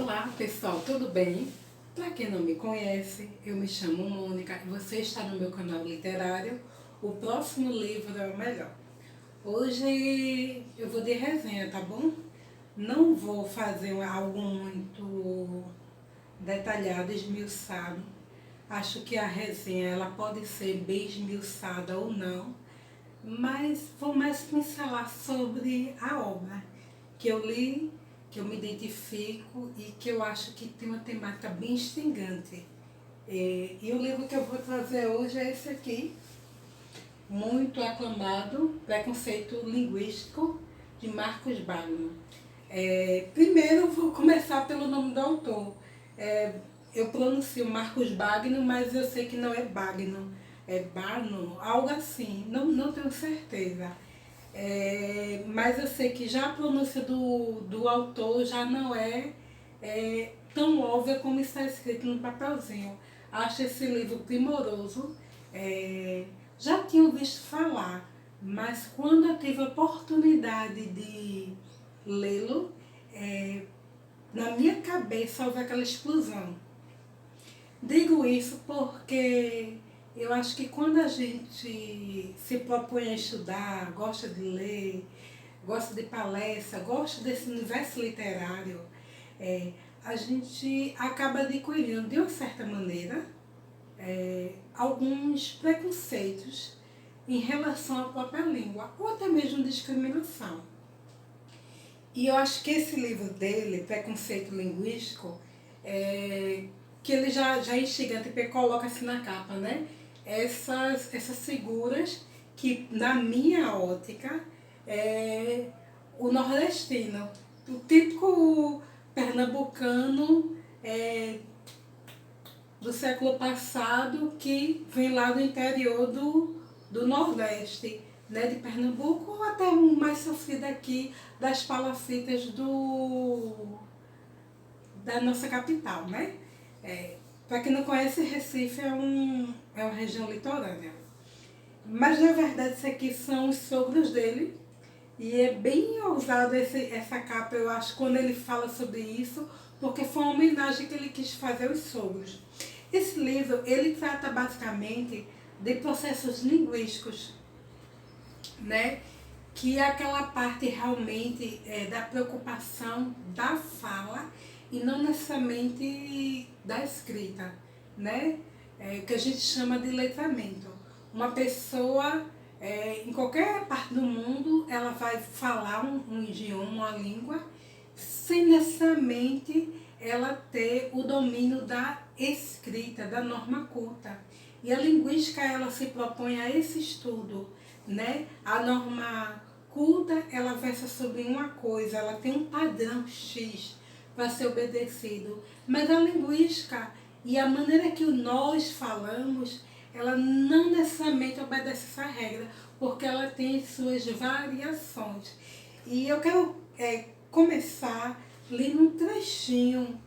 Olá pessoal, tudo bem? Para quem não me conhece, eu me chamo Mônica e você está no meu canal literário O Próximo Livro é o Melhor. Hoje eu vou de resenha, tá bom? Não vou fazer algo muito detalhado, esmiuçado. Acho que a resenha ela pode ser bem esmiuçada ou não, mas vou mais pincelar sobre a obra que eu li, que eu me identifico e que eu acho que tem uma temática bem instigante. E o livro que eu vou trazer hoje é esse aqui, muito aclamado, Preconceito Linguístico, de Marcos Bagno. Primeiro vou começar pelo nome do autor. Eu pronuncio Marcos Bagno, mas eu sei que não é Bagno, é Bagno, algo assim, não tenho certeza. Mas eu sei que já a pronúncia do autor já não é tão óbvia como está escrito no papelzinho. Acho esse livro primoroso. Já tinha visto falar, mas quando eu tive a oportunidade de lê-lo, na minha cabeça houve aquela explosão. Digo isso porque eu acho que quando a gente se propõe a estudar, gosta de ler, gosta de palestra, gosta desse universo literário, a gente acaba adquirindo, de uma certa maneira, alguns preconceitos em relação à própria língua, ou até mesmo discriminação. E eu acho que esse livro dele, Preconceito Linguístico, que ele já é instigante, porque coloca assim na capa, né? Essas figuras que, na minha ótica, é o nordestino, o típico pernambucano do século passado que vem lá do interior do Nordeste, né, de Pernambuco, ou até o mais sofrido aqui das palafitas da nossa capital, né? Para quem não conhece, Recife é uma região litorânea. Mas na verdade isso aqui são os sogros dele. E é bem ousado essa capa, eu acho, quando ele fala sobre isso, porque foi uma homenagem que ele quis fazer aos sogros. Esse livro, ele trata basicamente de processos linguísticos, né? Que é aquela parte realmente da preocupação da fala e não necessariamente da escrita, né? Que a gente chama de letramento. Uma pessoa, em qualquer parte do mundo, ela vai falar um idioma, uma língua, sem necessariamente ela ter o domínio da escrita, da norma culta. E a linguística, ela se propõe a esse estudo, né? A norma culta, ela versa sobre uma coisa, ela tem um padrão X para ser obedecido. Mas a linguística e a maneira que nós falamos, ela não necessariamente obedece essa regra, porque ela tem suas variações. E eu quero começar lendo um trechinho.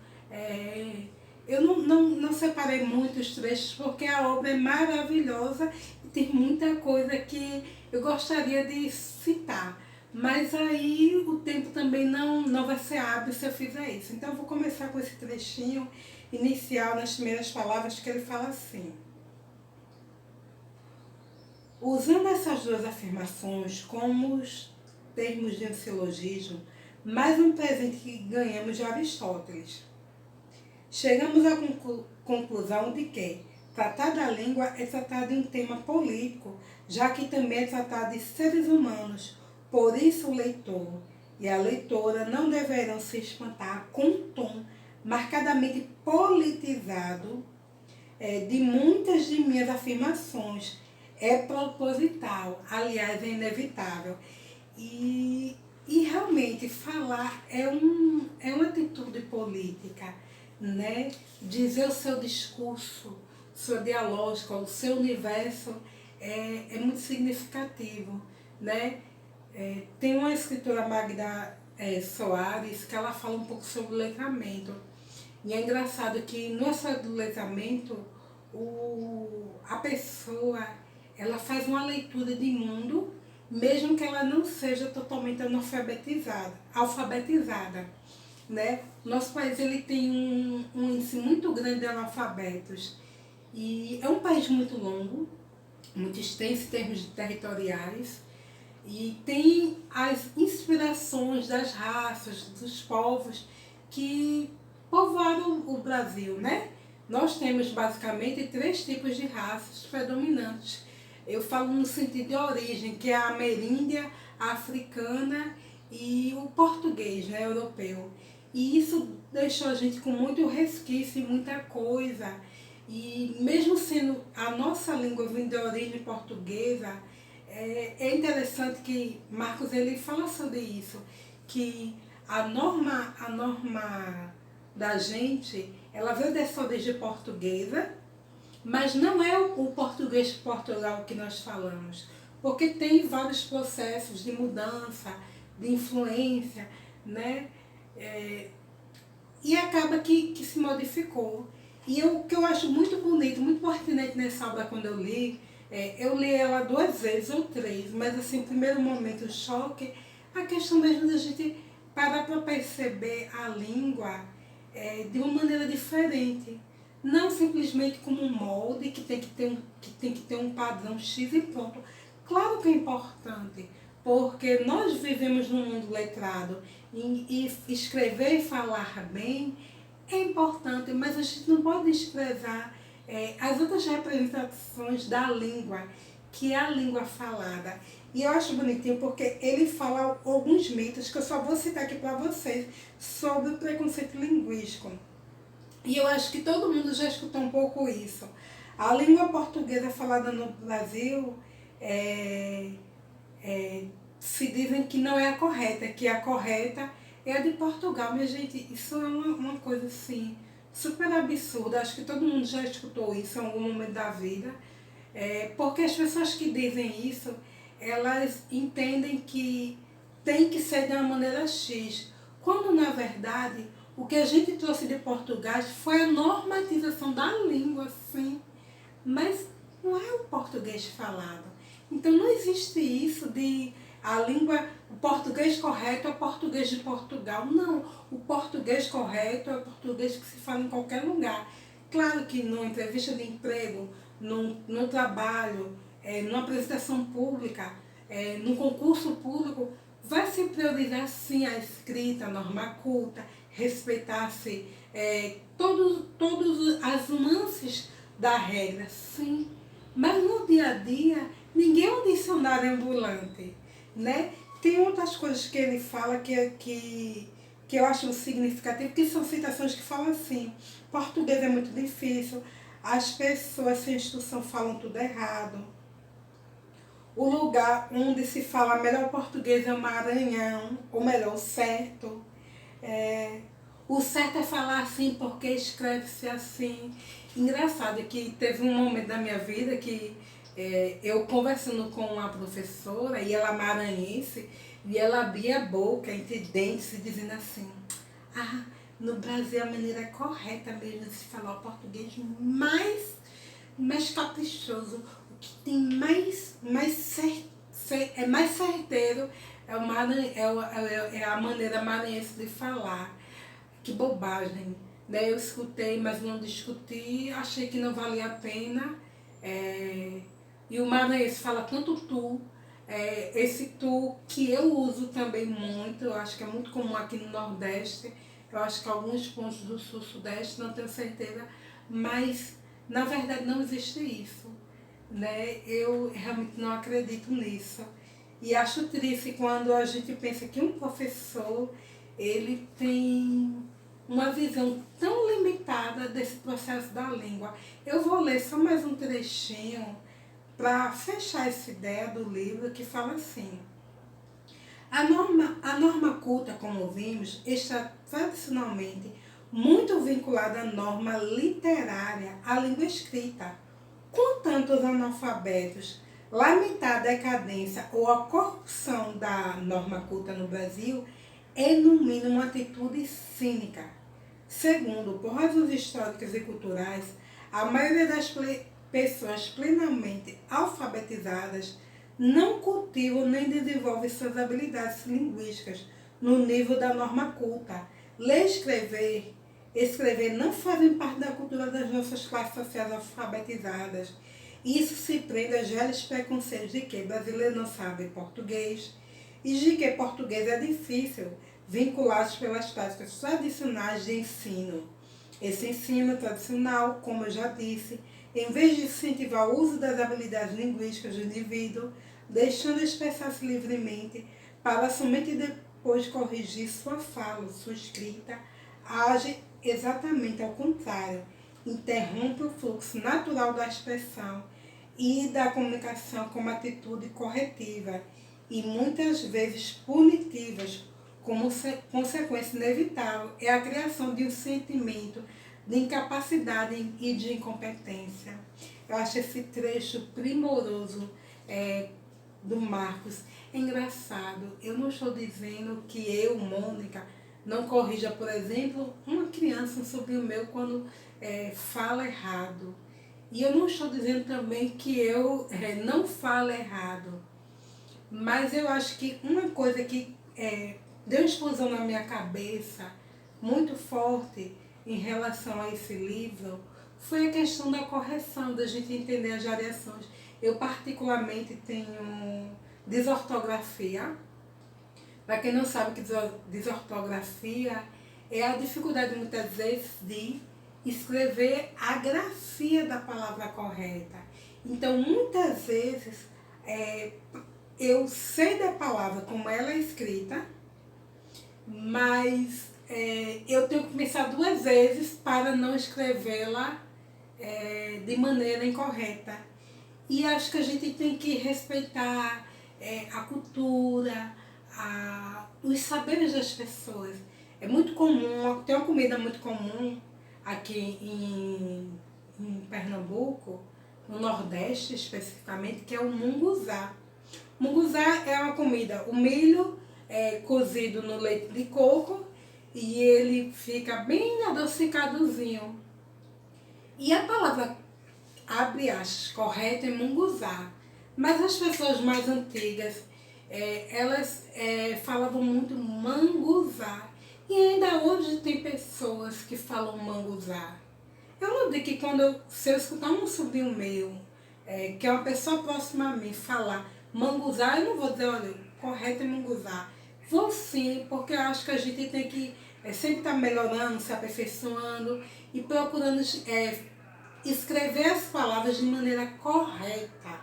Eu não separei muitos trechos, porque a obra é maravilhosa e tem muita coisa que eu gostaria de citar. Mas aí o tempo também não vai ser hábil se eu fizer isso. Então eu vou começar com esse trechinho inicial, nas primeiras palavras, que ele fala assim. Usando essas duas afirmações como os termos de um silogismo, mais um presente que ganhamos de Aristóteles. Chegamos à conclusão de que tratar da língua é tratar de um tema político, já que também é tratar de seres humanos. Por isso o leitor e a leitora não deverão se espantar com um tom marcadamente politizado de muitas de minhas afirmações. É proposital, aliás, é inevitável. E realmente falar é uma atitude política, né? Dizer o seu discurso, sua dialógica, o seu universo é muito significativo, né? Tem uma escritora, Magda Soares, que ela fala um pouco sobre o letramento. E é engraçado que no aspecto do letramento, a pessoa ela faz uma leitura de mundo, mesmo que ela não seja totalmente alfabetizada. né? Nosso país ele tem um índice muito grande de analfabetos e é um país muito longo, muito extenso em termos territoriais e tem as inspirações das raças, dos povos que povoaram o Brasil, né? Nós temos basicamente 3 tipos de raças predominantes. Eu falo no sentido de origem, que é a ameríndia, a africana e o português, né, europeu. E isso deixou a gente com muito resquício e muita coisa. E mesmo sendo a nossa língua vindo de origem portuguesa, é interessante que Marcos ele fala sobre isso, que a norma da gente, ela veio dessa origem portuguesa, mas não é o português de Portugal que nós falamos, porque tem vários processos de mudança, de influência, né? E acaba que se modificou. E o que eu acho muito bonito, muito pertinente nessa obra quando eu li ela 2 vezes ou 3, mas assim, no primeiro momento, o choque, a questão mesmo da gente parar para perceber a língua de uma maneira diferente. Não simplesmente como um molde que tem um padrão X e pronto. Claro que é importante, porque nós vivemos num mundo letrado e escrever e falar bem é importante, mas a gente não pode desprezar as outras representações da língua, que é a língua falada. E eu acho bonitinho porque ele fala alguns mitos que eu só vou citar aqui para vocês sobre o preconceito linguístico. E eu acho que todo mundo já escutou um pouco isso. A língua portuguesa falada no Brasil se dizem que não é a correta, que a correta é a de Portugal. Minha gente, isso é uma coisa assim, super absurda. Acho que todo mundo já escutou isso em algum momento da vida. Porque as pessoas que dizem isso, elas entendem que tem que ser de uma maneira X. Quando, na verdade, o que a gente trouxe de Portugal foi a normatização da língua, sim, mas não é o português falado. Então não existe isso de a língua, o português correto é o português de Portugal. Não, o português correto é o português que se fala em qualquer lugar. Claro que numa entrevista de emprego, no trabalho, numa apresentação pública, num concurso público, vai se priorizar sim a escrita, a norma culta, respeitar-se todos as nuances da regra, sim. Mas no dia a dia, ninguém é um dicionário ambulante, né? Tem outras coisas que ele fala que eu acho significativo, que são citações que falam assim, português é muito difícil, as pessoas sem instrução falam tudo errado. O lugar onde se fala melhor português é o Maranhão, ou melhor, o certo. O certo é falar assim porque escreve-se assim. Engraçado que teve um momento da minha vida que eu conversando com uma professora, e ela maranhense, e ela abria a boca entre dentes, dizendo assim, no Brasil a maneira correta mesmo de se falar o português mais caprichoso, o que tem mais certeiro é a maneira maranhense de falar. Que bobagem. Daí eu escutei, mas não discuti, achei que não valia a pena. E o maranhense fala tanto tu, esse tu que eu uso também muito, eu acho que é muito comum aqui no Nordeste, eu acho que alguns pontos do Sul-Sudeste, não tenho certeza, mas na verdade não existe isso, né? Eu realmente não acredito nisso. E acho triste quando a gente pensa que um professor, ele tem uma visão tão limitada desse processo da língua. Eu vou ler só mais um trechinho para fechar essa ideia do livro que fala assim. A norma culta, como vimos, está tradicionalmente muito vinculada à norma literária, à língua escrita. Contanto, os analfabetos lamentar a decadência ou a corrupção da norma culta no Brasil é, no mínimo, uma atitude cínica. Segundo, por razões históricas e culturais, a maioria das pessoas plenamente alfabetizadas não cultivam nem desenvolvem suas habilidades linguísticas no nível da norma culta, Ler e escrever não fazem parte da cultura das nossas classes sociais alfabetizadas. Isso se prende aos velhos preconceitos de que brasileiro não sabe português e de que português é difícil, vinculados pelas práticas tradicionais de ensino. Esse ensino tradicional, como eu já disse, em vez de incentivar o uso das habilidades linguísticas do indivíduo, deixando expressar-se livremente, para somente depois corrigir sua fala, sua escrita, age exatamente ao contrário, interrompe o fluxo natural da expressão e da comunicação como atitude corretiva e muitas vezes punitivas, como consequência inevitável é a criação de um sentimento de incapacidade e de incompetência. Eu acho esse trecho primoroso do Marcos. É engraçado, eu não estou dizendo que eu, Mônica, não corrija, por exemplo, uma criança, um sobrinho meu, quando fala errado. E eu não estou dizendo também que eu não falo errado. Mas eu acho que uma coisa que deu explosão na minha cabeça, muito forte, em relação a esse livro, foi a questão da correção, da gente entender as variações. Eu particularmente tenho desortografia. Para quem não sabe que desortografia é a dificuldade muitas vezes de escrever a grafia da palavra correta. Então muitas vezes eu sei da palavra como ela é escrita, mas eu tenho que pensar duas vezes para não escrevê-la de maneira incorreta. E acho que a gente tem que respeitar a cultura, os saberes das pessoas. É muito comum, tem uma comida muito comum aqui em Pernambuco, no Nordeste especificamente, que é o munguzá. Munguzá é uma comida, o milho cozido no leite de coco e ele fica bem adocicadozinho. E a palavra, abre aspas, correta é munguzá. Mas as pessoas mais antigas, elas falavam muito manguzá. E ainda hoje tem pessoas que falam manguzá. Eu não digo que se eu escutar um sobrinho meu, que é uma pessoa próxima a mim, falar manguzá, eu não vou dizer, olha, correto é manguzá. Vou sim, porque eu acho que a gente tem que sempre estar melhorando, se aperfeiçoando e procurando escrever as palavras de maneira correta.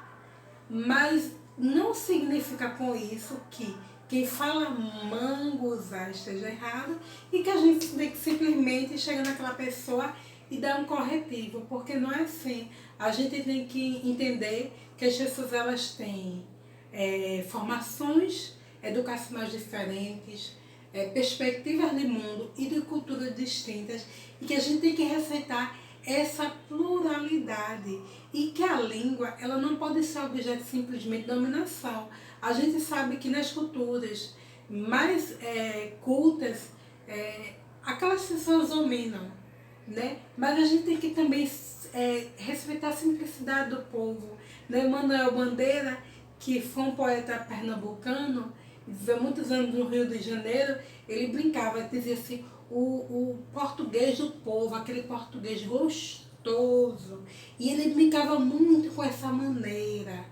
Mas não significa com isso que quem fala manguzá esteja errado e que a gente tem que simplesmente chegar naquela pessoa e dar um corretivo, porque não é assim. A gente tem que entender que as pessoas elas têm formações educacionais diferentes, perspectivas de mundo e de culturas distintas, e que a gente tem que respeitar essa pluralidade e que a língua ela não pode ser objeto simplesmente de dominação. A gente sabe que nas culturas mais cultas, aquelas pessoas dominam, né? Mas a gente tem que também respeitar a simplicidade do povo. Né? Manuel Bandeira, que foi um poeta pernambucano, viveu muitos anos no Rio de Janeiro, ele brincava, dizia assim, o português do povo, aquele português gostoso. E ele brincava muito com essa maneira.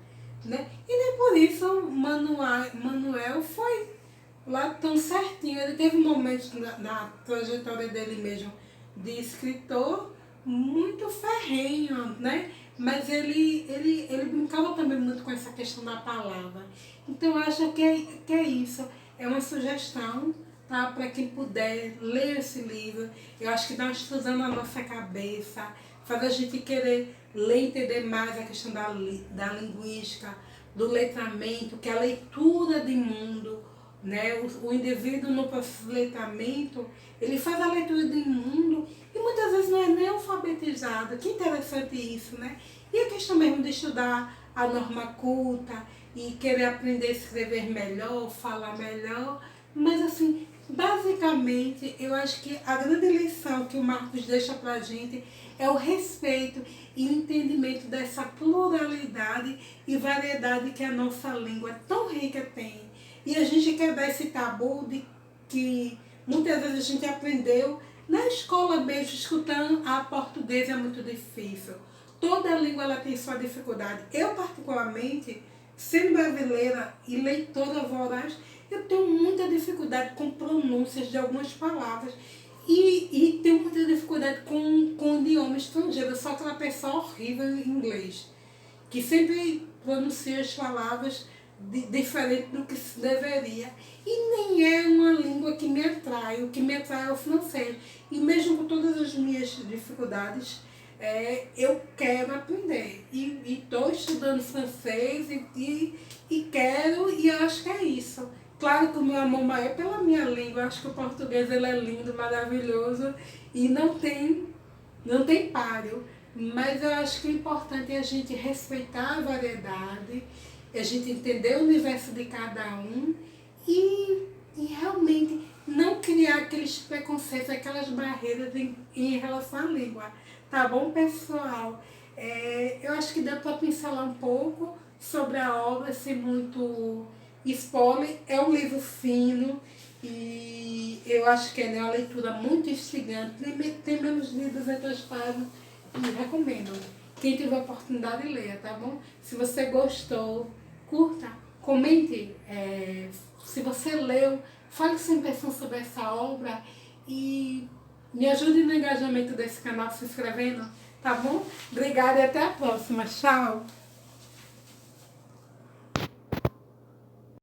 Né? E nem por isso Manuel foi lá tão certinho. Ele teve momentos na trajetória dele mesmo de escritor muito ferrenho, né? Mas ele brincava também muito com essa questão da palavra. Então eu acho que é isso. É uma sugestão, tá? Para quem puder ler esse livro. Eu acho que dá uma explosão na nossa cabeça, faz a gente querer ler e entender mais a questão da linguística, do letramento, que é a leitura de mundo. Né? O indivíduo no processo de letramento, ele faz a leitura de mundo e muitas vezes não é nem alfabetizado. Que interessante isso, né? E a questão mesmo de estudar a norma culta e querer aprender a escrever melhor, falar melhor. Mas assim, basicamente, eu acho que a grande lição que o Marcos deixa pra gente é o respeito e o entendimento dessa pluralidade e variedade que a nossa língua tão rica tem. E a gente quer dar esse tabu de que Muitas vezes a gente aprendeu na escola mesmo, escutando a português é muito difícil. Toda língua ela tem sua dificuldade. Eu, particularmente, sendo brasileira e leitora voraz, eu tenho muita dificuldade com pronúncias de algumas palavras. E tenho muita dificuldade com o idioma estrangeiro. Eu sou aquela pessoa horrível em inglês, que sempre pronuncia as palavras diferente do que se deveria. E nem é uma língua que me atrai. O que me atrai é o francês. E mesmo com todas as minhas dificuldades, eu quero aprender. E estou estudando francês e quero, e eu acho que é isso. Claro que o meu amor maior é pela minha língua. Eu acho que o português ele é lindo, maravilhoso e não tem páreo. Mas eu acho que o importante é a gente respeitar a variedade, a gente entender o universo de cada um e realmente não criar aqueles preconceitos, aquelas barreiras em relação à língua. Tá bom, pessoal? Eu acho que deu para pincelar um pouco sobre a obra, sem muito spoiler. É um livro fino e eu acho que é uma leitura muito instigante. Tem menos de 200 páginas e recomendo. Quem tiver oportunidade, leia, tá bom? Se você gostou, curta, comente. Se você leu, fale sua impressão sobre essa obra e me ajude no engajamento desse canal se inscrevendo, tá bom? Obrigada e até a próxima. Tchau!